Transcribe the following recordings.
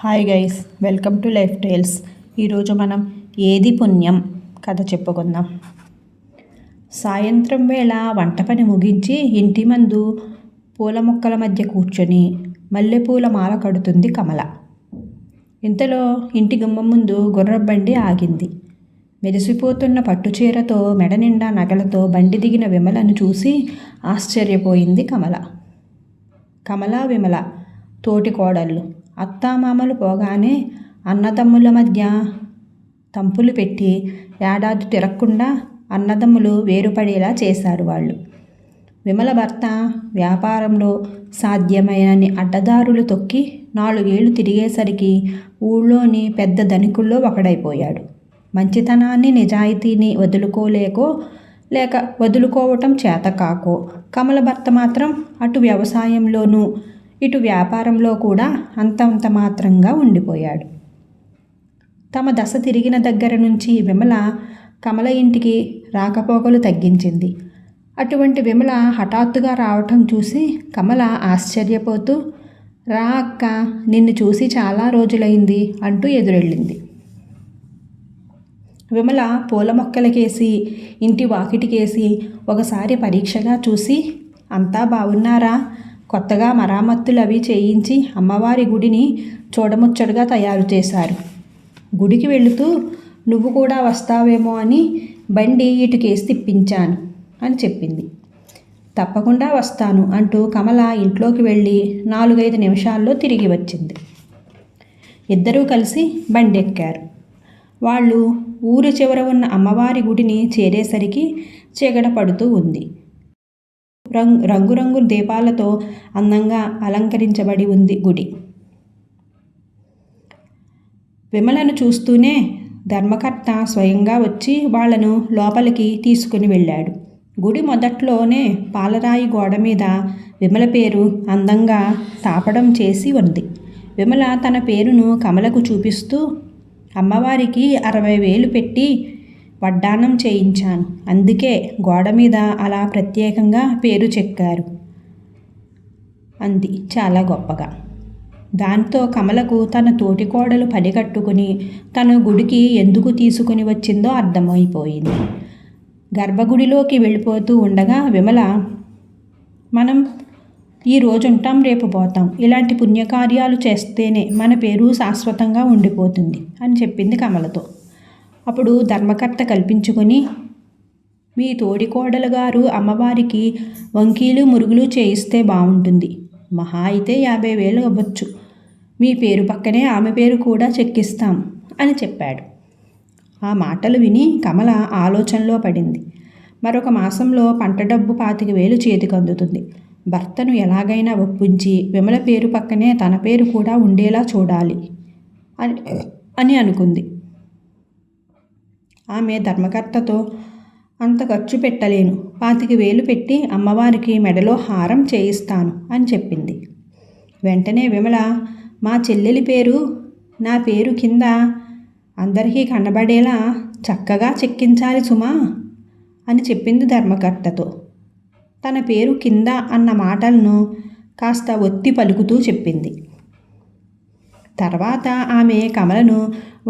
Hi guys, welcome to life tiles. ఈరోజు మనం ఏది పుణ్యం కథ చెప్పుకుందాం. సాయంత్రం వేళ వంట పని ముగించి ఇంటి ముందు పూల మొక్కల మధ్య కూర్చొని మల్లెపూల మాల కడుతుంది కమల. ఇంతలో ఇంటి గుమ్మం ముందు గుర్రబండి ఆగింది. మెరిసిపోతున్న పట్టుచీరతో మెడ నిండా నగలతో బండి దిగిన విమలను చూసి ఆశ్చర్యపోయింది కమల. కమల, విమల తోటి కోడళ్ళు. అత్తామామలు పోగానే అన్నదమ్ముల మధ్య తంపులు పెట్టి ఏడాది తిరగకుండా అన్నదమ్ములు వేరుపడేలా చేశారు వాళ్ళు. విమల భర్త వ్యాపారంలో సాధ్యమైనన్ని అడ్డదారులు తొక్కి 4 ఏళ్ళు తిరిగేసరికి ఊళ్ళోని పెద్ద ధనికుల్లో ఒకడైపోయాడు. మంచితనాన్ని నిజాయితీని లేక వదులుకోవటం చేతకాకో కమల భర్త మాత్రం అటు వ్యవసాయంలోనూ ఇటు వ్యాపారంలో కూడా అంతంత మాత్రంగా ఉండిపోయాడు. తమ దశ తిరిగిన దగ్గర నుంచి విమల కమల ఇంటికి రాకపోకలు తగ్గించింది. అటువంటి విమల హఠాత్తుగా రావటం చూసి కమల ఆశ్చర్యపోతూ, రా అక్క, నిన్ను చూసి చాలా రోజులైంది అంటూ ఎదురెళ్ళింది. విమల పూల మొక్కలకేసి ఇంటి వాకిటికేసి ఒకసారి పరీక్షగా చూసి, అంతా బాగున్నారా? కొత్తగా మరామత్తులు అవి చేయించి అమ్మవారి గుడిని చూడముచ్చటగా తయారు చేశారు. గుడికి వెళుతూ నువ్వు కూడా వస్తావేమో అని బండి ఇటుకేసి తిప్పించాను అని చెప్పింది. తప్పకుండా వస్తాను అంటూ కమల ఇంట్లోకి వెళ్ళి 4-5 నిమిషాల్లో తిరిగి వచ్చింది. ఇద్దరూ కలిసి బండి ఎక్కారు. వాళ్ళు ఊరి చివర ఉన్న అమ్మవారి గుడిని చేరేసరికి చీకట పడుతూ ఉంది. రంగురంగు దీపాలతో అందంగా అలంకరించబడి ఉంది గుడి. విమలను చూస్తూనే ధర్మకర్త స్వయంగా వచ్చి వాళ్లను లోపలికి తీసుకుని వెళ్ళాడు. గుడి మొదట్లోనే పాలరాయి గోడ మీద విమల పేరు అందంగా తాపడం చేసి ఉంది. విమల తన పేరును కమలకు చూపిస్తూ, అమ్మవారికి 60,000 పెట్టి వడ్డానం చేయించాను, అందుకే గోడ మీద అలా ప్రత్యేకంగా పేరు చెక్కారు అంది చాలా గొప్పగా. దాంతో కమలకు తన తోటి కోడలు పని కట్టుకుని తన గుడికి ఎందుకు తీసుకుని వచ్చిందో అర్థమైపోయింది. గర్భగుడిలోకి వెళ్ళిపోతూ ఉండగా విమల, మనం ఈ రోజు ఉంటాం, రేపు పోతాం, ఇలాంటి పుణ్యకార్యాలు చేస్తేనే మన పేరు శాశ్వతంగా ఉండిపోతుంది అని చెప్పింది కమలతో. అప్పుడు ధర్మకర్త కల్పించుకొని, మీ తోడికోడలు గారు అమ్మవారికి వంకీలు మురుగులు చేయిస్తే బాగుంటుంది, మహా అయితే 50,000 అవ్వచ్చు, మీ పేరు పక్కనే ఆమె పేరు కూడా చెక్కిస్తాం అని చెప్పాడు. ఆ మాటలు విని కమల ఆలోచనలో పడింది. మరొక మాసంలో పంట డబ్బు 25,000 చేతికి అందుతుంది. భర్తను ఎలాగైనా ఒప్పించి విమల పేరు పక్కనే తన పేరు కూడా ఉండేలా చూడాలి అని అనుకుంది. ఆమె ధర్మకర్తతో, అంత ఖర్చు పెట్టలేను, 25,000 పెట్టి అమ్మవారికి మెడలో హారం చేయిస్తాను అని చెప్పింది. వెంటనే విమల, మా చెల్లెలి పేరు నా పేరు కింద అందరికీ కనబడేలా చక్కగా చెక్కించాలి సుమా అని చెప్పింది ధర్మకర్తతో. తన పేరు కింద అన్న మాటలను కాస్త ఒత్తి పలుకుతూ చెప్పింది. తర్వాత ఆమె కమలను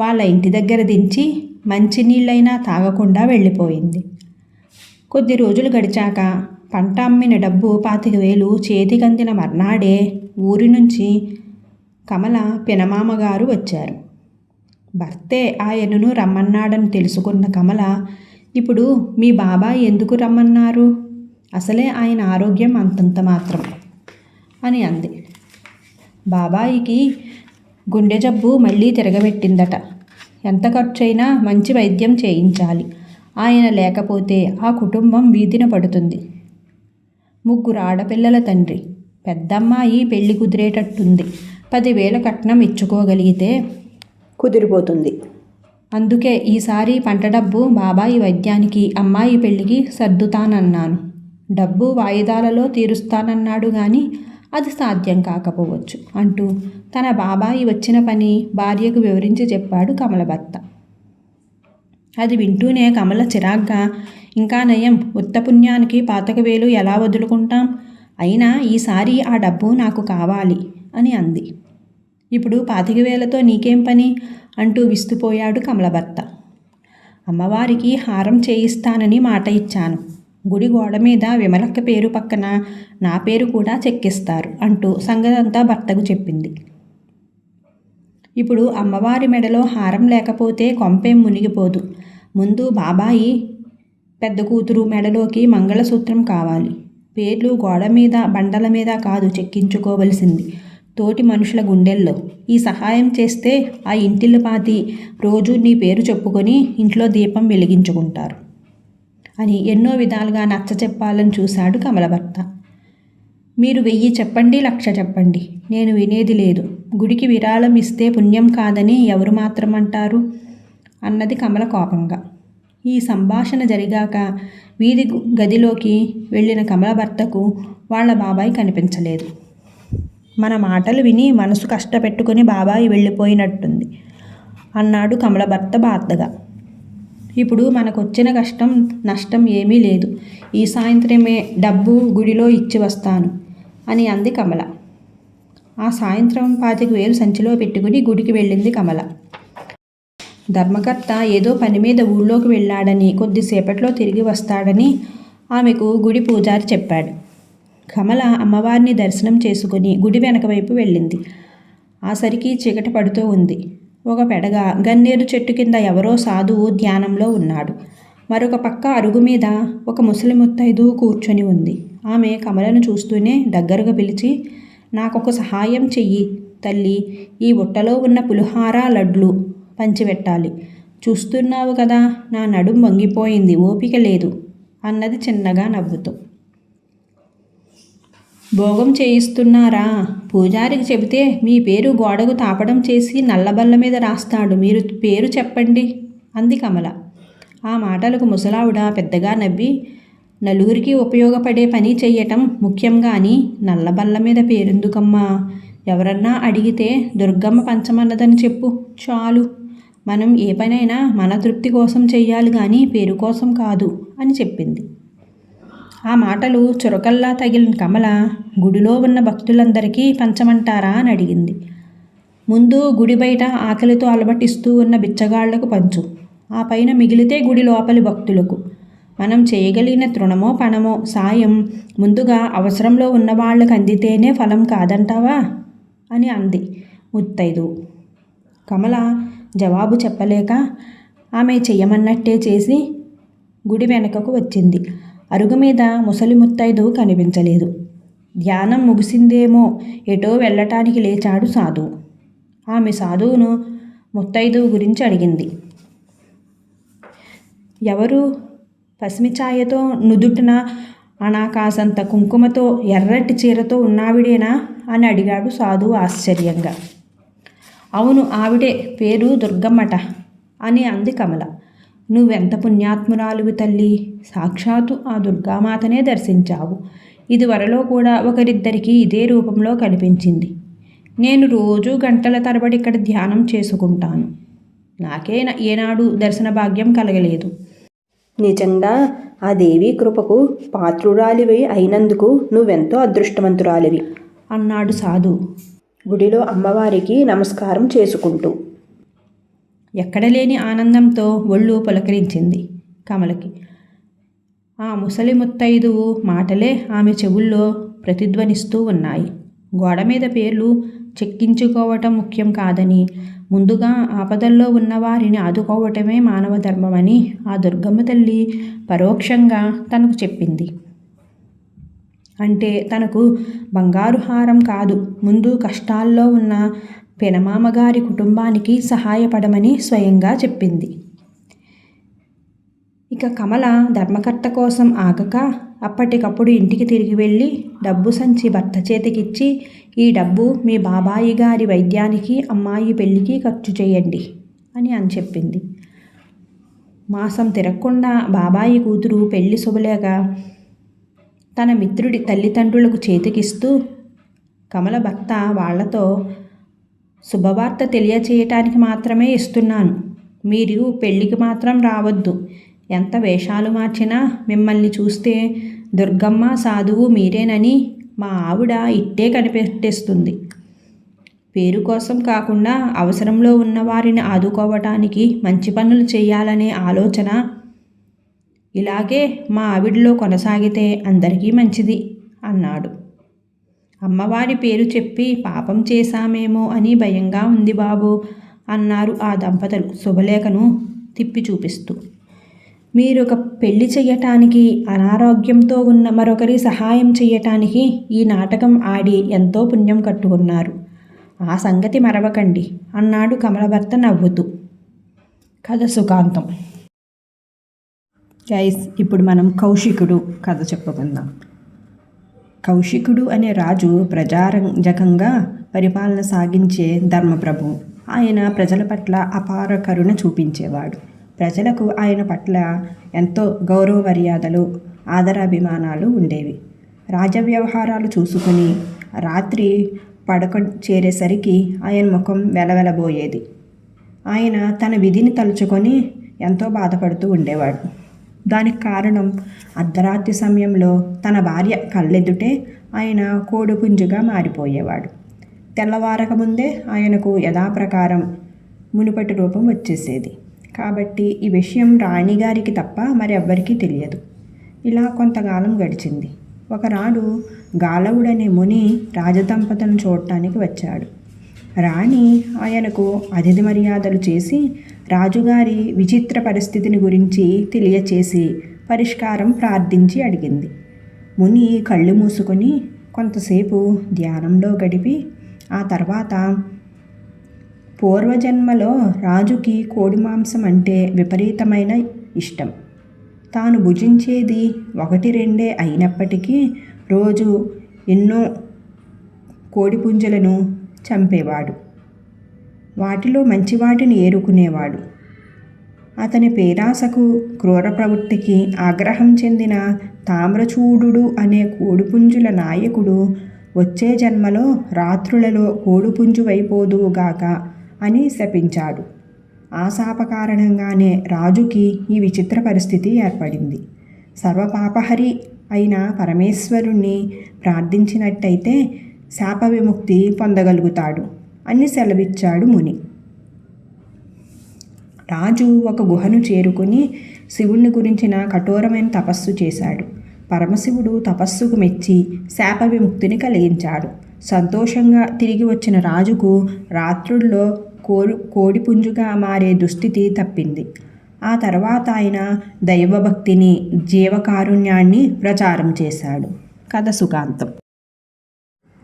వాళ్ళ ఇంటి దగ్గర దించి మంచినీళ్ళైనా తాగకుండా వెళ్ళిపోయింది. కొద్ది రోజులు గడిచాక పంట అమ్మిన డబ్బు 25,000 చేతికందిన మర్నాడే ఊరి నుంచి కమల పినమామగారు వచ్చారు. భర్తే ఆయనను రమ్మన్నాడని తెలుసుకున్న కమల, ఇప్పుడు మీ బాబాయ్ ఎందుకు రమ్మన్నారు? అసలే ఆయన ఆరోగ్యం అంతంత మాత్రం అని అంది. బాబాయికి గుండె జబ్బు మళ్ళీ తిరగబెట్టిందట. ఎంత ఖర్చైనా మంచి వైద్యం చేయించాలి. ఆయన లేకపోతే ఆ కుటుంబం వీధిన పడుతుంది. 3 ఆడపిల్లల తండ్రి. పెద్దమ్మాయి పెళ్లి కుదిరేటట్టుంది. 10,000 కట్నం ఇచ్చుకోగలిగితే కుదిరిపోతుంది. అందుకే ఈసారి పంట డబ్బు బాబాయి వైద్యానికి, అమ్మాయి పెళ్లికి సర్దుతానన్నాను. డబ్బు వాయిదాలలో తీరుస్తానన్నాడు గాని అది సాధ్యం కాకపోవచ్చు అంటూ తన బాబాయి వచ్చిన పని భార్యకు వివరించి చెప్పాడు కమల భర్త. అది వింటూనే కమల చిరాగ్గా, ఇంకా నయం, ఉత్తపుణ్యానికి 25,000 ఎలా వదులుకుంటాం? అయినా ఈసారి ఆ డబ్బు నాకు కావాలి అని అంది. ఇప్పుడు 25,000తో నీకేం పని అంటూ విస్తుపోయాడు కమల భర్త. అమ్మవారికి హారం చేయిస్తానని మాట ఇచ్చాను. గుడి గోడ మీద విమలక్క పేరు పక్కన నా పేరు కూడా చెక్కిస్తారు అంటూ సంగతంతా భర్తకు చెప్పింది. ఇప్పుడు అమ్మవారి మెడలో హారం లేకపోతే కొంపేం మునిగిపోదు. ముందు బాబాయి పెద్ద కూతురు మెడలోకి మంగళసూత్రం కావాలి. పేర్లు గోడ మీద బండల మీద కాదు చెక్కించుకోవలసింది, తోటి మనుషుల గుండెల్లో. ఈ సహాయం చేస్తే ఆ ఇంటిల్లి పాతి రోజు నీ పేరు చెప్పుకొని ఇంట్లో దీపం వెలిగించుకుంటారు అని ఎన్నో విధాలుగా నచ్చ చెప్పాలని చూశాడు కమల భర్త. మీరు 1000 చెప్పండి, 1,00,000 చెప్పండి, నేను వినేది లేదు. గుడికి విరాళం ఇస్తే పుణ్యం కాదని ఎవరు మాత్రం అంటారు అన్నది కమల కోపంగా. ఈ సంభాషణ జరిగాక వీధి గదిలోకి వెళ్ళిన కమల భర్తకు వాళ్ళ బాబాయ్ కనిపించలేదు. మన మాటలు విని మనసు కష్టపెట్టుకుని బాబాయి వెళ్ళిపోయినట్టుంది అన్నాడు కమల భర్త బాధగా. ఇప్పుడు మనకొచ్చిన కష్టం నష్టం ఏమీ లేదు. ఈ సాయంత్రమే డబ్బు గుడిలో ఇచ్చి వస్తాను అని అంది కమల. ఆ సాయంత్రం 25,000 సంచిలో పెట్టుకుని గుడికి వెళ్ళింది కమల. ధర్మకర్త ఏదో పని మీద ఊళ్ళోకి వెళ్ళాడని, కొద్దిసేపట్లో తిరిగి వస్తాడని ఆమెకు గుడి పూజారి చెప్పాడు. కమల అమ్మవారిని దర్శనం చేసుకుని గుడి వెనక వైపు వెళ్ళింది. ఆ సరికి చీకటి పడుతూ ఉంది. ఒక పెడగా గన్నేరు చెట్టు కింద ఎవరో సాధువు ధ్యానంలో ఉన్నాడు. మరొక పక్క అరుగు మీద ఒక ముసలి ముత్తైదు కూర్చొని ఉంది. ఆమె కమలను చూస్తూనే దగ్గరగా పిలిచి, నాకొక సహాయం చెయ్యి తల్లి, ఈ బుట్టలో ఉన్న పులిహార లడ్లు పంచిపెట్టాలి. చూస్తున్నావు కదా, నా నడుం వంగిపోయింది, ఓపిక లేదు అన్నది చిన్నగా నవ్వుతూ. భోగం చేయిస్తున్నారా? పూజారికి చెబితే మీ పేరు గోడకు తాపడం చేసి నల్లబల్ల మీద రాస్తాడు, మీరు పేరు చెప్పండి అంది కమల. ఆ మాటలకు ముసలావిడ పెద్దగా నవ్వి, నలుగురికి ఉపయోగపడే పని చెయ్యటం ముఖ్యం గాని నల్లబల్ల మీద పేరెందుకమ్మా? ఎవరన్నా అడిగితే దుర్గమ్మ పంచమన్నదని చెప్పు చాలు. మనం ఏ పనైనా మన తృప్తి కోసం చెయ్యాలి కానీ పేరు కోసం కాదు అని చెప్పింది. ఆ మాటలు చురకల్లా తగిలిన కమల గుడిలో ఉన్న భక్తులందరికీ పంచమంటారా అని అడిగింది. ముందు గుడి బయట ఆకలితో అలమటిస్తూ ఉన్న బిచ్చగాళ్లకు పంచు, ఆ పైన మిగిలితే గుడి లోపలి భక్తులకు. మనం చేయగలిగిన తృణమో పణమో సాయం ముందుగా అవసరంలో ఉన్న వాళ్ళకి అందితేనే ఫలం కాదంటావా అని అంది ముత్తైదు. కమల జవాబు చెప్పలేక ఆమె చెయ్యమన్నట్టే చేసి గుడి వెనకకు వచ్చింది. అరుగు మీద ముసలి ముత్తైదు కనిపించలేదు. ధ్యానం ముగిసిందేమో ఎటో వెళ్ళటానికి లేచాడు సాధువు. ఆమె సాధువును ముత్తైదు గురించి అడిగింది. ఎవరు? పసిమిఛాయతో నుదుటిన అనాకాసంత కుంకుమతో ఎర్రటి చీరతో ఉన్నావిడేనా అని అడిగాడు సాధువు ఆశ్చర్యంగా. అవును ఆవిడే, పేరు దుర్గమ్మట అని అంది కమల. నువ్వెంత పుణ్యాత్మురాలువి తల్లి, సాక్షాత్తు ఆ దుర్గామాతనే దర్శించావు. ఇదివరలో కూడా ఒకరిద్దరికి ఇదే రూపంలో కనిపించింది. నేను రోజూ గంటల తరబడి ఇక్కడ ధ్యానం చేసుకుంటాను, నాకే ఏనాడు దర్శన భాగ్యం కలగలేదు. నిజంగా ఆ దేవి కృపకు పాత్రురాలివి అయినందుకు నువ్వెంతో అదృష్టవంతురాలివి అన్నాడు సాధువు గుడిలో అమ్మవారికి నమస్కారం చేసుకుంటూ. ఎక్కడలేని ఆనందంతో ఒళ్ళు పులకరించింది కమలకి. ఆ ముసలి ముత్తైదువు మాటలే ఆమె చెవుల్లో ప్రతిధ్వనిస్తూ ఉన్నాయి. గోడ మీద పేర్లు చెక్కించుకోవటం ముఖ్యం కాదని, ముందుగా ఆపదల్లో ఉన్నవారిని ఆదుకోవటమే మానవ ధర్మమని ఆ దుర్గమ్మ తల్లి పరోక్షంగా తనకు చెప్పింది. అంటే తనకు బంగారు హారం కాదు, ముందు కష్టాల్లో ఉన్న పెనమామగారి కుటుంబానికి సహాయపడమని స్వయంగా చెప్పింది. ఇక కమల ధర్మకర్త కోసం ఆగక అప్పటికప్పుడు ఇంటికి తిరిగి వెళ్ళి డబ్బు సంచి భర్త చేతికిచ్చి, ఈ డబ్బు మీ బాబాయి గారి వైద్యానికి అమ్మాయి పెళ్ళికి ఖర్చు చేయండి అని చెప్పింది. మాసం తిరగకుండా బాబాయి కూతురు పెళ్లి శుభలేక తన మిత్రుడి తల్లిదండ్రులకు చేతికిస్తూ, కమల భర్త వాళ్లతో శుభవార్త తెలియచేయటానికి మాత్రమే ఇస్తున్నాను, మీరు పెళ్ళికి మాత్రం రావద్దు. ఎంత వేషాలు మార్చినా మిమ్మల్ని చూస్తే దుర్గమ్మ సాధువు మీరేనని మా ఆవిడ ఇట్టే కనిపెట్టేస్తుంది. పేరు కోసం కాకుండా అవసరంలో ఉన్న వారిని ఆదుకోవటానికి మంచి పనులు చేయాలనే ఆలోచన. ఇలాగే మా ఆవిడలో కొనసాగితే అందరికీ మంచిది అన్నాడు. అమ్మవారి పేరు చెప్పి పాపం చేశామేమో అని భయంగా ఉంది బాబు అన్నారు ఆ దంపతులు శుభలేఖను తిప్పి చూపిస్తూ. మీరొక పెళ్లి చెయ్యటానికి, అనారోగ్యంతో ఉన్న మరొకరి సహాయం చెయ్యటానికి ఈ నాటకం ఆడి ఎంతో పుణ్యం కట్టుకున్నారు. ఆ సంగతి మరవకండి అన్నాడు కమలభర్త నవ్వుతూ. కథ సుఖాంతం. గైస్, ఇప్పుడు మనం కౌశికుడు కథ చెప్పుకుందాం. కౌశికుడు అనే రాజు ప్రజారంజకంగా పరిపాలన సాగించే ధర్మప్రభు. ఆయన ప్రజల పట్ల అపార కరుణ చూపించేవాడు. ప్రజలకు ఆయన పట్ల ఎంతో గౌరవ మర్యాదలు, ఆదరాభిమానాలు ఉండేవి. రాజవ్యవహారాలు చూసుకుని రాత్రి పడక చేరేసరికి ఆయన ముఖం వెలవెలబోయేది. ఆయన తన విధిని తలుచుకొని ఎంతో బాధపడుతూ ఉండేవాడు. దానికి కారణం అర్ధరాత్రి సమయంలో తన భార్య కళ్ళెదుటే ఆయన కోడిపుంజుగా మారిపోయేవాడు. తెల్లవారక ముందే ఆయనకు యథాప్రకారం మునుపటి రూపం వచ్చేసేది. కాబట్టి ఈ విషయం రాణిగారికి తప్ప మరెవ్వరికీ తెలియదు. ఇలా కొంతకాలం గడిచింది. ఒకనాడు గాలవుడనే ముని రాజదంపతులను చూడటానికి వచ్చాడు. రాణి ఆయనకు అతిథి మర్యాదలు చేసి రాజుగారి విచిత్ర పరిస్థితిని గురించి తెలియచేసి పరిష్కారం ప్రార్థించి అడిగింది. ముని కళ్ళు మూసుకొని కొంతసేపు ధ్యానంలో గడిపి ఆ తర్వాత, పూర్వజన్మలో రాజుకి కోడి మాంసం అంటే విపరీతమైన ఇష్టం. తాను భుజించేది 1-2 అయినప్పటికీ రోజు ఎన్నో కోడిపుంజులను చంపేవాడు. వాటిలో మంచి వాటిని ఏరుకునేవాడు. అతని పేరాసకు, క్రూర ప్రవృత్తికి ఆగ్రహం చెందిన తామ్రచూడు అనే కోడిపుంజుల నాయకుడు వచ్చే జన్మలో రాత్రులలో కోడిపుంజువైపోదువుగాక అని శపించాడు. ఆ శాప కారణంగానే రాజుకి ఈ విచిత్ర పరిస్థితి ఏర్పడింది. సర్వపాపహరి అయిన పరమేశ్వరుణ్ణి ప్రార్థించినట్టయితే శాప విముక్తి పొందగలుగుతాడు అని సెలవిచ్చాడు ముని. రాజు ఒక గుహను చేరుకుని శివుణ్ణి గురించిన కఠోరమైన తపస్సు చేశాడు. పరమశివుడు తపస్సుకు మెచ్చి శాప విముక్తిని కలిగించాడు. సంతోషంగా తిరిగి వచ్చిన రాజుకు రాత్రుల్లో కోడిపుంజుగా మారే దుస్థితి తప్పింది. ఆ తర్వాత ఆయన దైవభక్తిని, జీవకారుణ్యాన్ని ప్రచారం చేశాడు. కథ సుఖాంతం.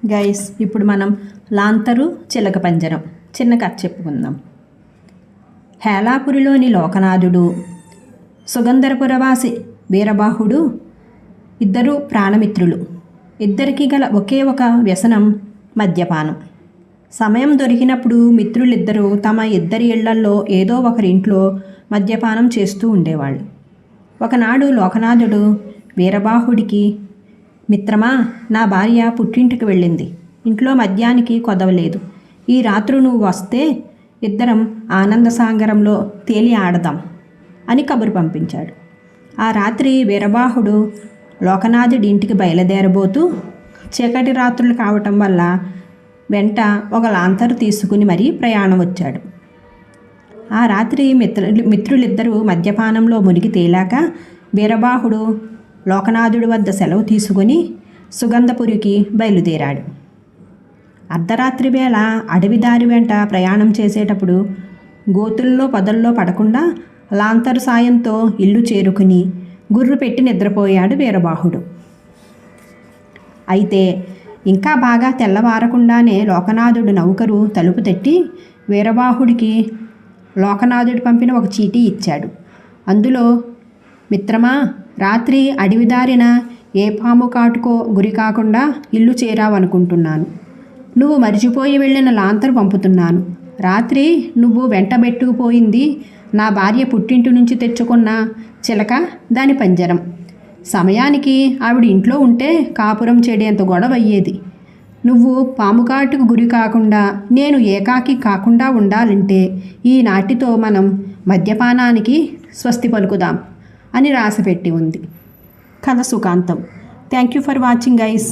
గైస్, ఇప్పుడు మనం లాంతరు చిలక పంజరం చిన్న కథ చెప్పుకుందాం. హేలాపురిలోని లోకనాథుడు, సుగంధరపురవాసి వీరబాహుడు ఇద్దరు ప్రాణమిత్రులు. ఇద్దరికీ గల ఒకే ఒక వ్యసనం మద్యపానం. సమయం దొరికినప్పుడు మిత్రులిద్దరూ తమ ఇద్దరి ఇళ్లల్లో ఏదో ఒకరింట్లో మద్యపానం చేస్తూ ఉండేవాళ్ళు. ఒకనాడు లోకనాథుడు వీరబాహుడికి, మిత్రమా, నా భార్య పుట్టింటికి వెళ్ళింది. ఇంట్లో మద్యానికి కొదవలేదు. ఈ రాత్రి నువ్వు వస్తే ఇద్దరం ఆనందసాగరంలో తేలి ఆడదాం అని కబురు పంపించాడు. ఆ రాత్రి వీరబాహుడు లోకనాథుడి ఇంటికి బయలుదేరబోతూ చీకటి రాత్రులు కావటం వల్ల వెంట ఒక లాంతరు తీసుకుని మరీ ప్రయాణం వచ్చాడు. ఆ రాత్రి మిత్రులిద్దరూ మద్యపానంలో మునిగి తేలాక వీరబాహుడు లోకనాథుడి వద్ద సెలవు తీసుకుని సుగంధపురికి బయలుదేరాడు. అర్ధరాత్రి వేళ అడవి దారి వెంట ప్రయాణం చేసేటప్పుడు గోతుల్లో పొదల్లో పడకుండా లాంతరు సాయంతో ఇల్లు చేరుకుని గుర్రు పెట్టి నిద్రపోయాడు వీరబాహుడు. అయితే ఇంకా బాగా తెల్లవారకుండానే లోకనాథుడు నౌకరు తలుపు తట్టి వీరబాహుడికి లోకనాథుడు పంపిన ఒక చీటీ ఇచ్చాడు. అందులో, మిత్రమా, రాత్రి అడవి దారిన ఏ పాము కాటుకో గురి కాకుండా ఇల్లు చేరావనుకుంటున్నాను. నువ్వు మరిచిపోయి వెళ్ళిన లాంతరు పంపుతున్నాను. రాత్రి నువ్వు వెంటబెట్టుకుపోయింది నా భార్య పుట్టింటి నుంచి తెచ్చుకున్న చిలక, దాని పంజరం. సమయానికి ఆవిడ ఇంట్లో ఉంటే కాపురం చెడేంత గొడవ అయ్యేది. నువ్వు పాముకాటుకు గురి కాకుండా, నేను ఏకాకి కాకుండా ఉండాలంటే ఈనాటితో మనం మద్యపానానికి స్వస్తి పలుకుదాం అని రాసిపెట్టి ఉంది. కథ సుఖాంతం. Thank you for watching guys.